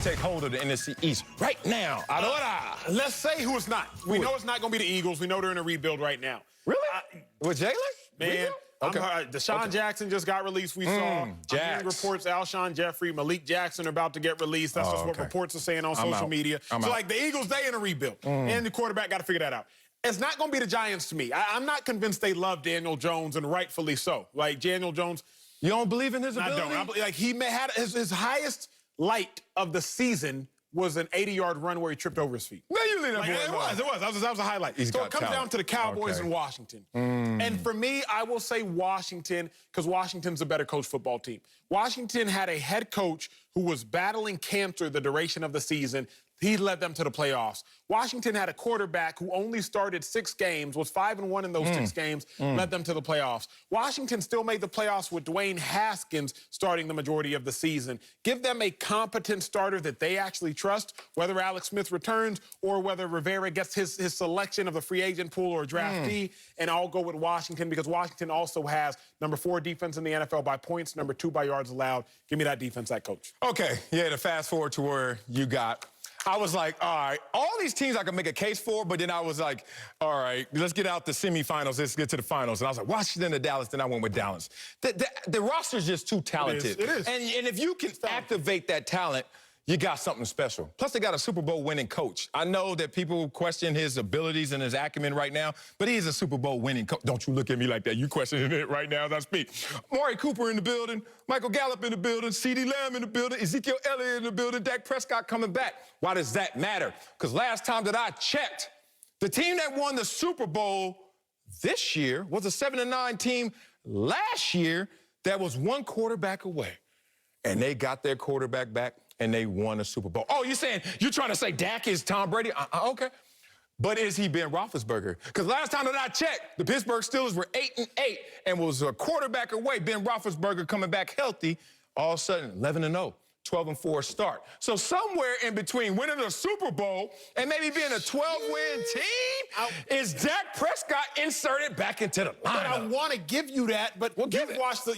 take hold of the NFC East right now. Ahora. Let's say who it's not. We know it's not going to be the Eagles. We know they're in a rebuild right now. Really? With Jalen? Man, Okay. Deshaun Jackson just got released. We saw hearing reports Alshon Jeffrey, Malik Jackson are about to get released. That's just what reports are saying on social media. So, like, the Eagles, they in a rebuild. And the quarterback got to figure that out. It's not going to be the Giants to me. I'm not convinced they love Daniel Jones, and rightfully so. Like, Daniel Jones. You don't believe in his ability? I don't. Like, he had his highest light of the season was an 80-yard run where he tripped over his feet. Man, you leave that boy alone. That was a highlight. So it comes down to the Cowboys and Washington. And for me, I will say Washington because Washington's a better coach football team. Washington had a head coach who was battling cancer the duration of the season. He led them to the playoffs. Washington had a quarterback who only started 6 games, was 5-1 in those 6 games, led them to the playoffs. Washington still made the playoffs with Dwayne Haskins starting the majority of the season. Give them a competent starter that they actually trust, whether Alex Smith returns or whether Rivera gets his selection of the free agent pool or draftee, and I'll go with Washington because Washington also has number 4 defense in the NFL by points, number 2 by yards allowed. Give me that defense, that coach. Okay, yeah, to fast forward to where you got. I was like, all right, all these teams I could make a case for, but then I was like, all right, let's get out the semifinals, let's get to the finals. And I was like, Washington to Dallas, then I went with Dallas. The roster's just too talented. It is. And if you can activate that talent, you got something special. Plus, they got a Super Bowl winning coach. I know that people question his abilities and his acumen right now, but he is a Super Bowl winning coach. Don't you look at me like that. You questioning it right now as I speak. Amari Cooper in the building, Michael Gallup in the building, CeeDee Lamb in the building, Ezekiel Elliott in the building, Dak Prescott coming back. Why does that matter? Because last time that I checked, the team that won the Super Bowl this year was a 7-9 team last year that was 1 quarterback away. And they got their quarterback back, and they won a Super Bowl. Oh, you're trying to say Dak is Tom Brady? Okay. But is he Ben Roethlisberger? Because last time that I checked, the Pittsburgh Steelers were 8-8 and was a quarterback away. Ben Roethlisberger coming back healthy, all of a sudden 11-0. 12-4 start. So somewhere in between winning a Super Bowl and maybe being a 12-win team is Dak Prescott inserted back into the lineup. But I want to give you that, but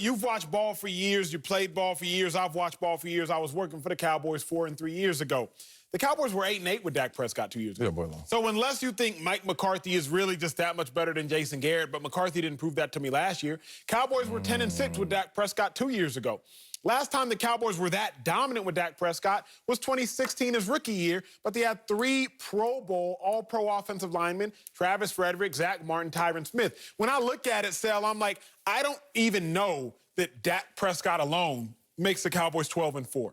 you've watched ball for years, you played ball for years, I've watched ball for years. I was working for the Cowboys 4 and 3 years ago. The Cowboys were 8-8 with Dak Prescott 2 years ago. Yeah, boy, long. So unless you think Mike McCarthy is really just that much better than Jason Garrett, but McCarthy didn't prove that to me last year, Cowboys were 10-6 with Dak Prescott 2 years ago. Last time the Cowboys were that dominant with Dak Prescott was 2016, his rookie year, but they had 3 Pro Bowl, all-pro offensive linemen, Travis Frederick, Zach Martin, Tyron Smith. When I look at it, Sal, I'm like, I don't even know that Dak Prescott alone makes the Cowboys 12-4.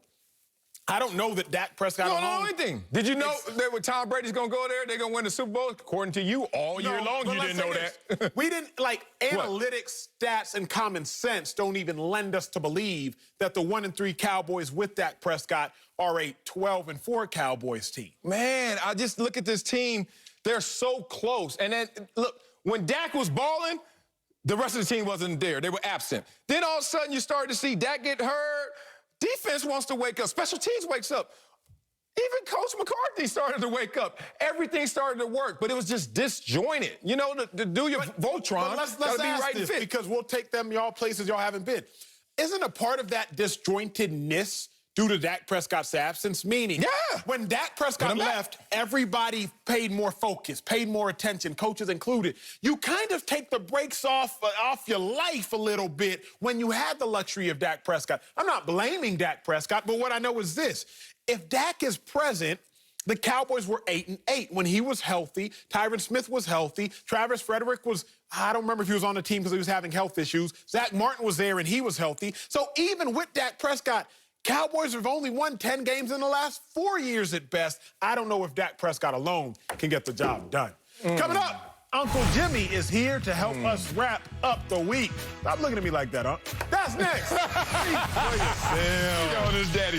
I don't know that Dak Prescott alone... No, anything. Did you know that when Tom Brady's going to go there, they're going to win the Super Bowl? According to you, all year long, you didn't know that. We didn't, like, analytics, stats, and common sense don't even lend us to believe that the 1-3 Cowboys with Dak Prescott are a 12-4 Cowboys team. Man, I just look at this team. They're so close. And then, look, when Dak was balling, the rest of the team wasn't there. They were absent. Then all of a sudden, you started to see Dak get hurt. Defense wants to wake up. Special teams wakes up. Even Coach McCarthy started to wake up. Everything started to work, but it was just disjointed. You know, to do your Voltron, let's gotta be ask right this, fit. because we'll take them y'all places y'all haven't been. Isn't a part of that disjointedness due to Dak Prescott's absence? Meaning, when Dak Prescott left, everybody paid more focus, paid more attention, coaches included. You kind of take the brakes off your life a little bit when you had the luxury of Dak Prescott. I'm not blaming Dak Prescott, but what I know is this. If Dak is present, the Cowboys were 8-8 when he was healthy. Tyron Smith was healthy. Travis Frederick was, I don't remember if he was on the team because he was having health issues. Zach Martin was there and he was healthy. So even with Dak Prescott, Cowboys have only won 10 games in the last 4 years at best. I don't know if Dak Prescott alone can get the job done. Coming up, Uncle Jimmy is here to help us wrap up the week. Stop looking at me like that, huh? That's next. Yo, this daddy